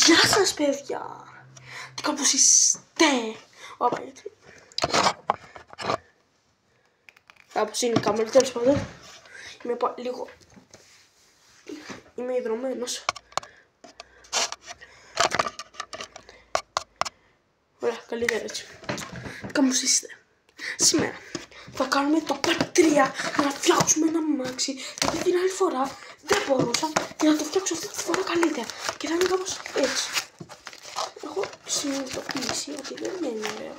Γεια σας παιδιά! Τι κάπως είστε! Όπα γιατί. Κάπως είναι η κάμερα, τέλος πάντων. Είμαι λίγο... Είμαι ιδρωμένος. Ωραία, καλύτερα έτσι. Τι κάπως είστε! Σήμερα θα κάνουμε το part 3 για να φτιάξουμε ένα αμάξι. Γιατί την άλλη φορά δεν μπορούσα για να το φτιάξω αυτή τη φορά καλύτερα. Και θα είναι κάπως έτσι. Έχω συνειδητοποιήσει ότι δεν είναι ωραίο.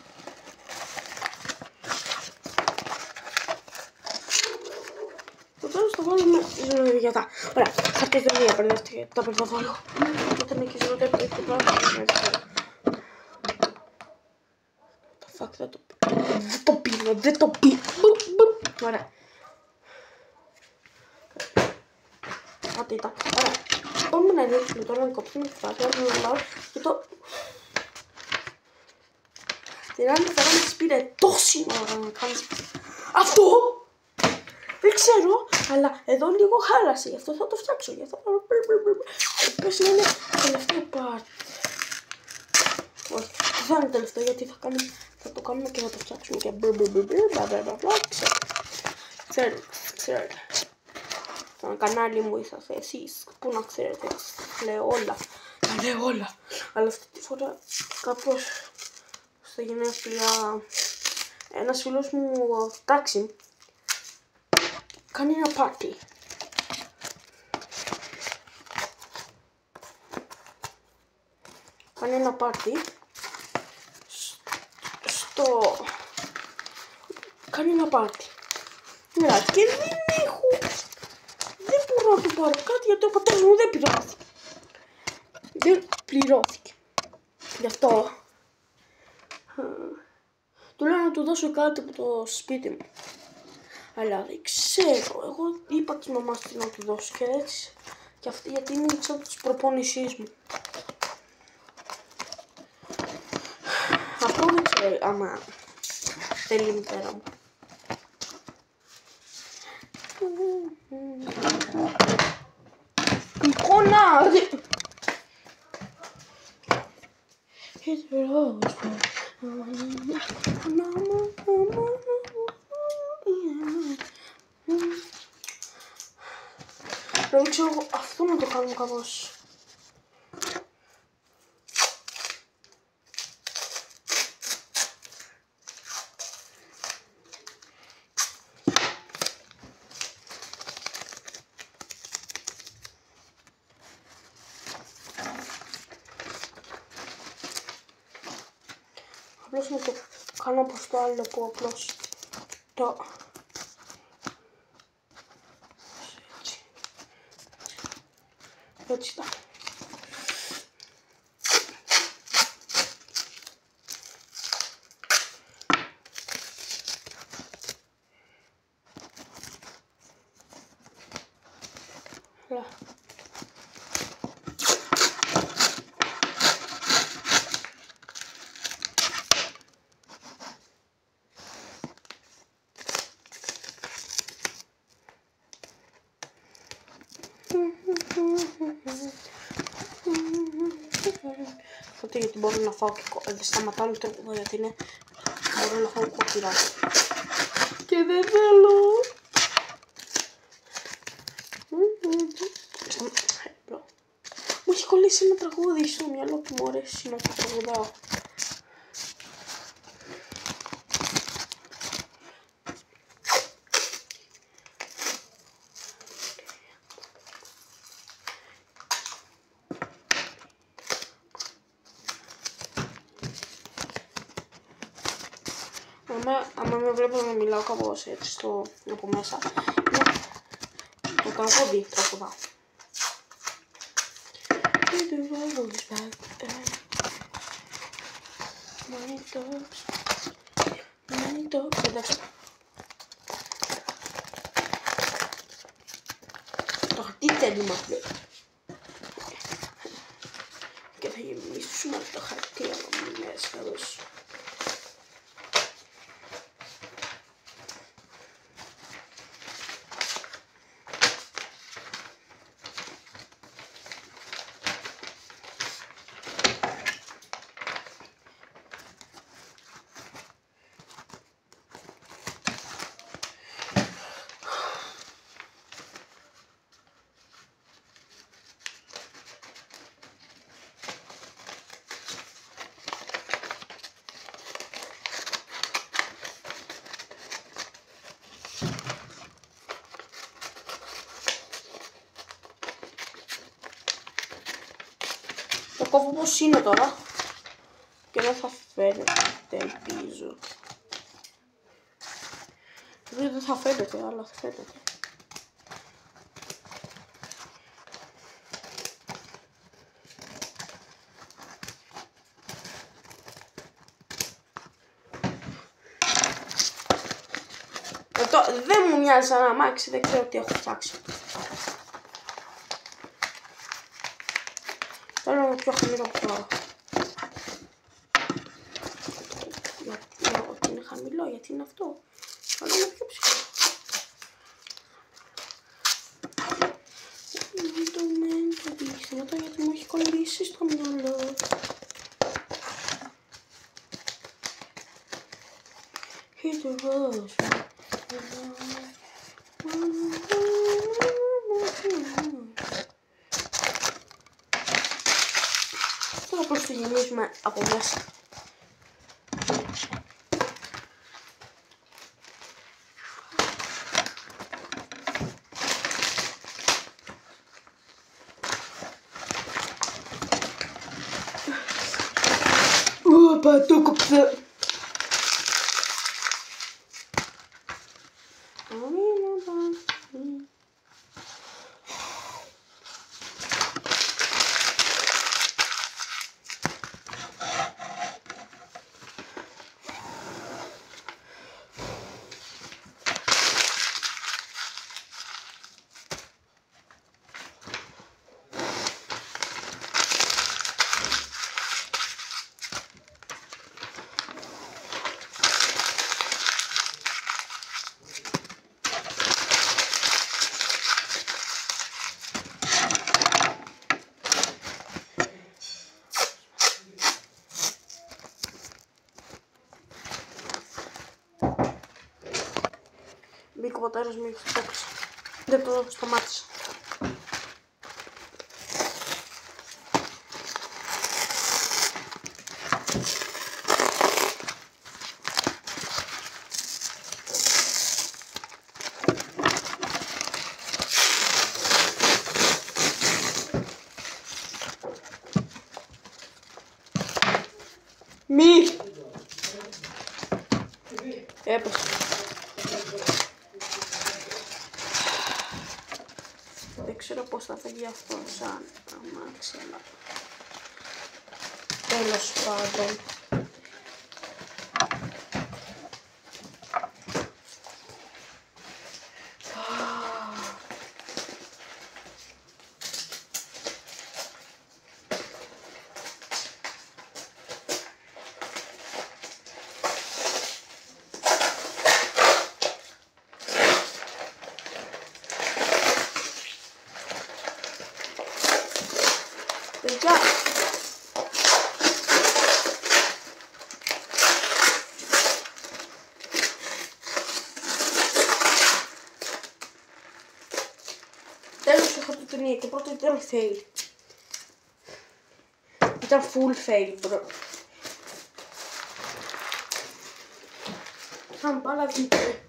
Το τέλος το βάλουμε για τα. Ωραία, χαρτιδονία μπερδεύτηκε. Τα μπερδεύω. Όταν έχει ζωτεύει το πράγμα. Το fuck δεν το πίνω. Δεν το πίνω. Ωραία. Κάτι ήταν. Ωραία. Μπορούμε να ανοίξουμε τώρα να κόψουμε τη φάση. Και το... Την άλλη φορά μας πήρε τόση ώρα να κάνεις αυτό. Δεν ξέρω, αλλά εδώ λίγο χάλασε. Γι' αυτό θα το φτιάξω. Γι' αυτό πες να είναι τελευταίο part. Όχι, δεν θα είναι τελευταίο γιατί θα το κάνουμε και θα το φτιάξουμε και ξέρετε. Στο κανάλι μου είσαστε εσείς, πού να ξέρετε, λέω όλα. Αλλά αυτή τη φορά κάπως στα γενέθλια ένας φίλος μου, τάξη, κάνει ένα πάρτι. Κάνει ένα πάρτι κάνει ένα πάρτι. Ναι, και δεν μπορώ να του πάρω κάτι γιατί ο πατέρας μου δεν πληρώθηκε. Γι' αυτό του λέω να του δώσω κάτι από το σπίτι μου. Αλλά δεν ξέρω, εγώ είπα της μαμάς του να του δώσω και έτσι. Και αυτή γιατί είναι η τσάντα της προπόνησής μου. Αυτό δεν ξέρω άμα θέλει η μητέρα μου. Εικόνα! Δεν ξέρω αυτό να το κάνουμε κάπως. Απλώς να το κάνω όπως το άλλο που απλώς το... Έτσι τα. Ωραία. Οπότε γιατί μπορώ να φάω και δεν σταματάω το τραγουδό γιατί είναι μπορώ να φάω κόκκιρα και δεν θέλω. Μου έχει κολλήσει ένα τραγούδι στο μυαλό που μου αρέσει να το τραγουδάω. Άμα με βλέπω να μιλάω κάπως έτσι από μέσα, το τραγούδι τραγουδάω. Εντάξει. Το χαρτί θέλει μας λέει. Και θα γεμίσουμε το χαρτί από μέσα εδώ. κόβω όπως είναι τώρα. Και δεν θα φαίνεται, ελπίζω. Δεν θα φαίνεται, αλλά θα φαίνεται. Δεν μου μοιάζει σαν αμάξι, δεν ξέρω τι έχω φτιάξει. Θέλω να πιο χαμηλό από τώρα. Γιατί είναι χαμηλό, γιατί είναι αυτό. Θέλω να πιο ψηλό. Το δείχνω γιατί μου έχει κολλήσει στο μυαλό. Hit the rose. Τώρα πώς το γεμίζουμε από μέσα. Οπα, το κόψα. Μπήκε ο πατέρας μου και το έπαιξε. Δεν το σταμάτησα. Μη! Έπεσε. Δεν ξέρω πώς θα φύγει αυτό σαν αμάξι, αλλά τέλος πάντων. Παιδιά, τέλος είχα το ταινία και πρώτα ήταν fail. Ήταν full fail, bro. Θα μου πάρα δείτε.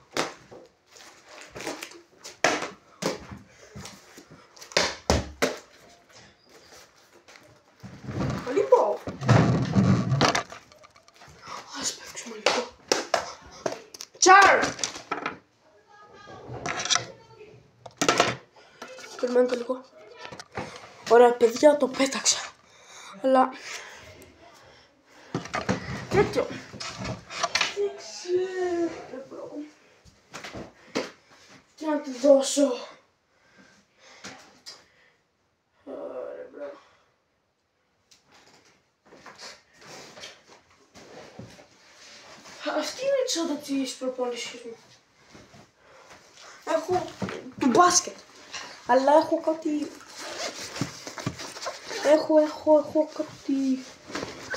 Λοιπόν, ας παίξουμε λίγο. Τσάρ! Περιμένετε λίγο. Ωραία παιδιά, το πέταξα. Αλλά τέτοιο. Δεν ξέρω, μπρο. Τι να του δώσω. Ωραία, μπρο. Αυτή είναι η τσάντα της προπόνησης μου. Έχω του μπάσκετ. Αλλά έχω κάτι... Έχω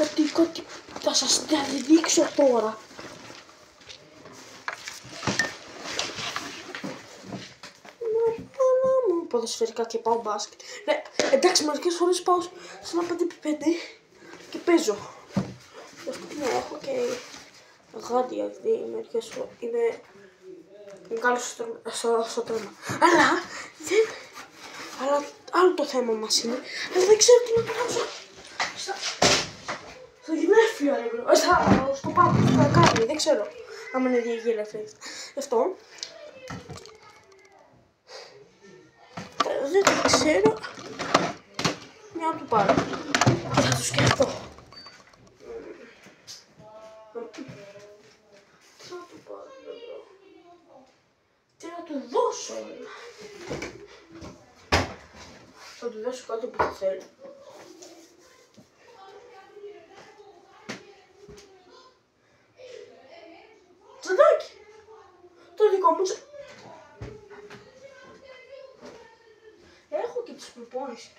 κάτι... Θα σας δείξω τώρα. Ποδοσφαιρικά και πάω μπάσκετ. Ναι, εντάξει, μερικές φορές πάω σε ένα 5x5 και παίζω. Ναι, έχω και γάντια, δηλαδή μερικές φορές είμαι καλός στο τρέμα. Αλλά άλλο το θέμα μας είναι, αλλά δεν ξέρω τι να κάνω ξέρω άμα είναι διαγγελεύτα. Γι' αυτό δεν το ξέρω. Μια να του πάρω. Θα το σκεφτώ. Τι να του πάρω, τι να του δώσω. Θα του δώσω κάτι που θα θέλει. Τσαντάκι. Το δικό μου έχω και τις προπόνησεις.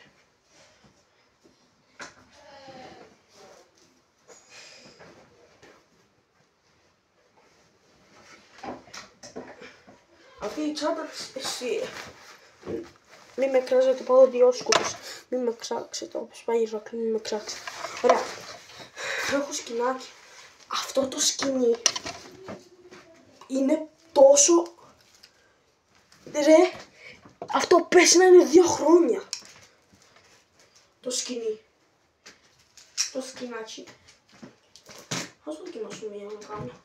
Αυτή η τσάντα εσύ. Μην με κράζετε, πάω διόσκουρος. Μην με ξάξετε, όπως πάει η Ηρακλή, μην με ξάξετε. Ωραία. Έχω σκηνάκι. Αυτό το σκηνή είναι τόσο... Ρε, αυτό πέσει να είναι 2 χρόνια. Το σκηνή. Το σκηνάκι. Ας το δοκιμάσω μία να κάνω.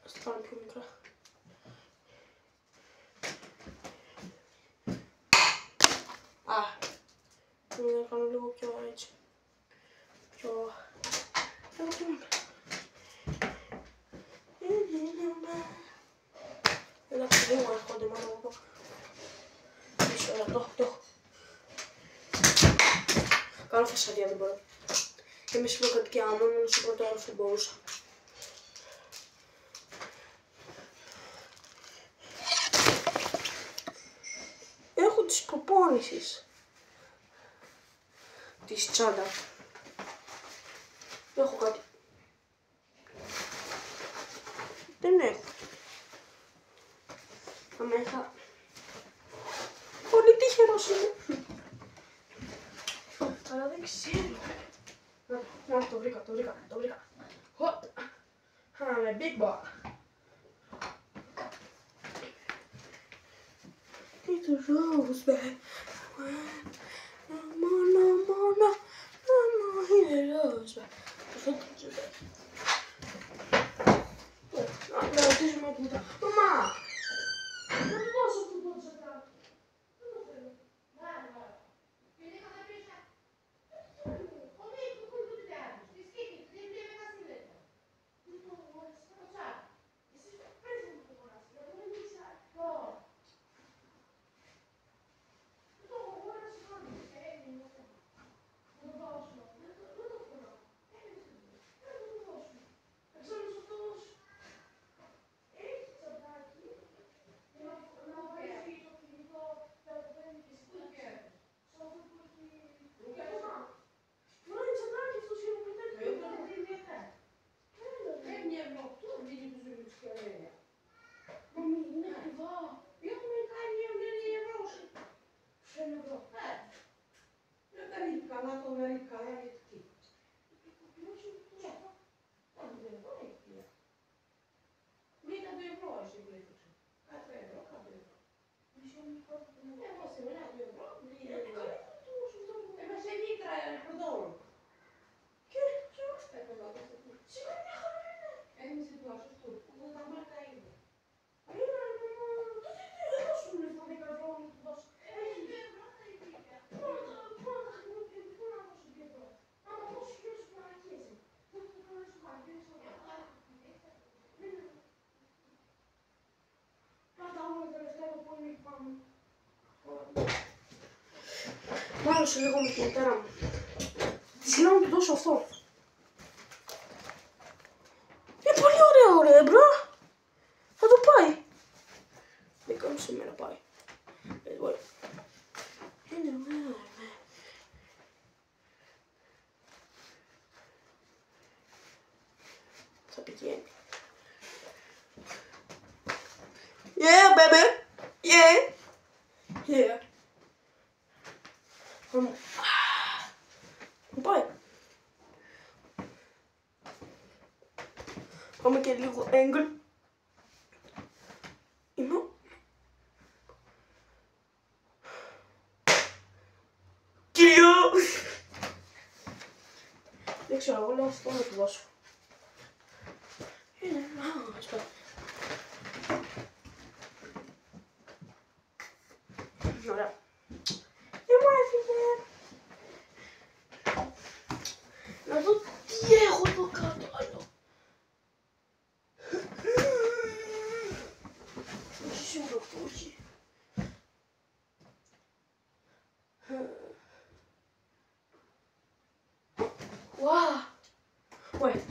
Ας τα κάνω πιο μικρά. Να κάνω λίγο πιο έτσι. Πιο... λίγο πιο μικρά. Εντάξει, λίγο έρχονται μόνο από πίσω, αλλά το έχω. Κάνω φασαρία, δεν μπορώ. Είμαι συμμετοχική άμα, μόνο στο πρώτο όροφο δεν μπορούσα. Έχω τις προπόνησεις της τσάντα. Έχω κάτι. Δεν έχω. Άμα είχα... πολύ τυχερός είμαι. Αλλά δεν ξέρω. Να, το βρήκα. I'm a big boy. It's a rose, babe. No, it's a rose, babe. Να ρωτήσουμε που ήταν. Μαμά! Να του δώσω αυτό το τσακράκι. Δεν το θέλω. Μάλωσε λίγο με τη μητέρα μου. Της λέω να του δώσω αυτό. Είναι πολύ ωραίο ρε μπρο. Θα το πάει. Δεν κάνω σήμερα πάει. Θα πηγαίνει. Yeah, baby. Yeah. Yeah. Πάει. Πάμε και λίγο angle. Είμαι. Κύριο. Δεν ξέρω, εγώ λέω αυτό να του δώσω. Είναι, ας πω. Ωραία. Δεν μου έφυγε. Να δω τι έχω εδώ κάτω άλλο. Όχι σίγουρα που όχι. Wow. Wait.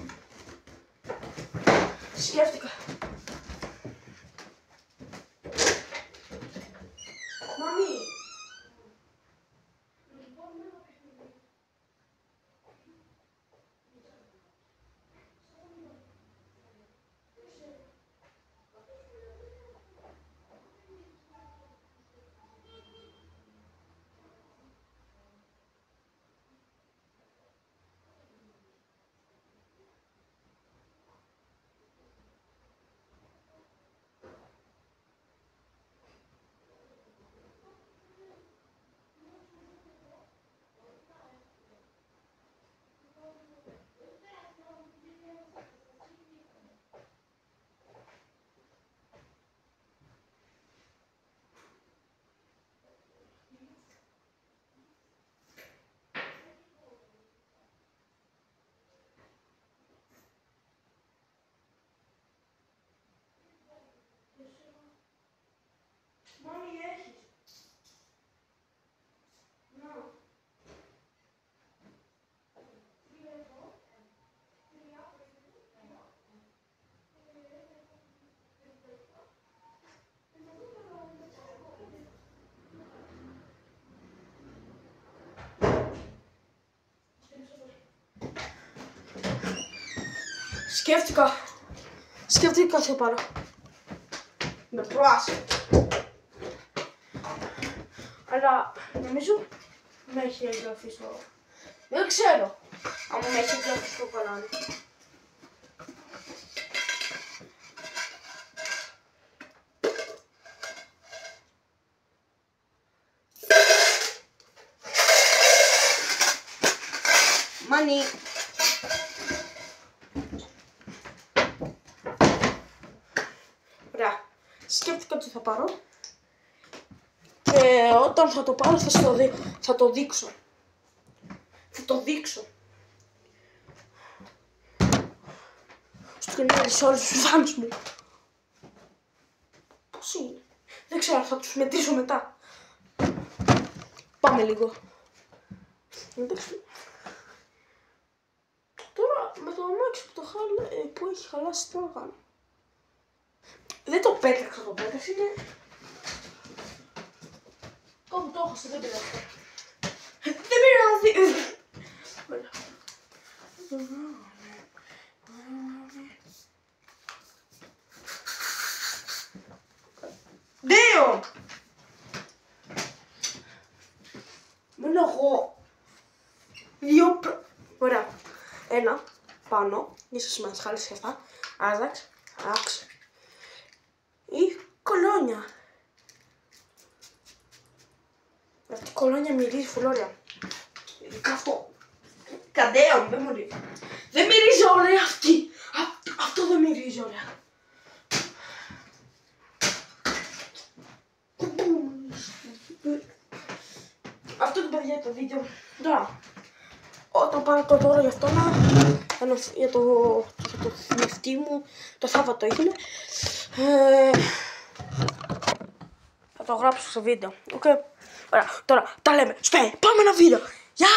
Σκέφτηκα. Μαμί. Μάμι, έχεις. Να. Σκέφτηκα κάτι θα πάρω. Με πράσινο. Αλλά νομίζω με έχει εγγραφεί στο... Δεν ξέρω αν με έχει εγγραφεί στο κανάλι. Money. Ωραία. Σκέφτηκα τι θα πάρω. Και όταν θα το πάρω θα το δείξω. Θα το δείξω. Στο κανάλι σε όλους τους fans μου. Πώς είναι. Δεν ξέρω, θα τους μετρήσω μετά. Πάμε λίγο. Εντάξει. Τώρα με το αμάξι που έχει χαλάσει τι να κάνω. Δεν το πέταξα, το πέταξα είναι... Κάπου το έχασα, δεν πειράζει. Δεν πειράζει. Δύο. Μένω εγώ. Δύο. Ωραία. Ένα πάνω. Ίσως με ασχάλεις και αυτά. Άζαξ. Άξ. Ή κολόνια. Αυτή η κολόνια μυρίζει φουλόρια. Ειδικά αυτό. Καντέα μου, δεν μου ρίχνει. Δεν μυρίζει ωραία αυτή. Αυτό δεν μυρίζει ωραία. Αυτό το παιδιά το βίντεο. Τώρα, όταν πάρω το δώρο για αυτό για το θνευτή μου, το Σάββατο έγινε, θα το γράψω στο βίντεο. Okay. Ωραία, τώρα τα λέμε. Σπέ, πάμε ένα βίντεο. Γεια!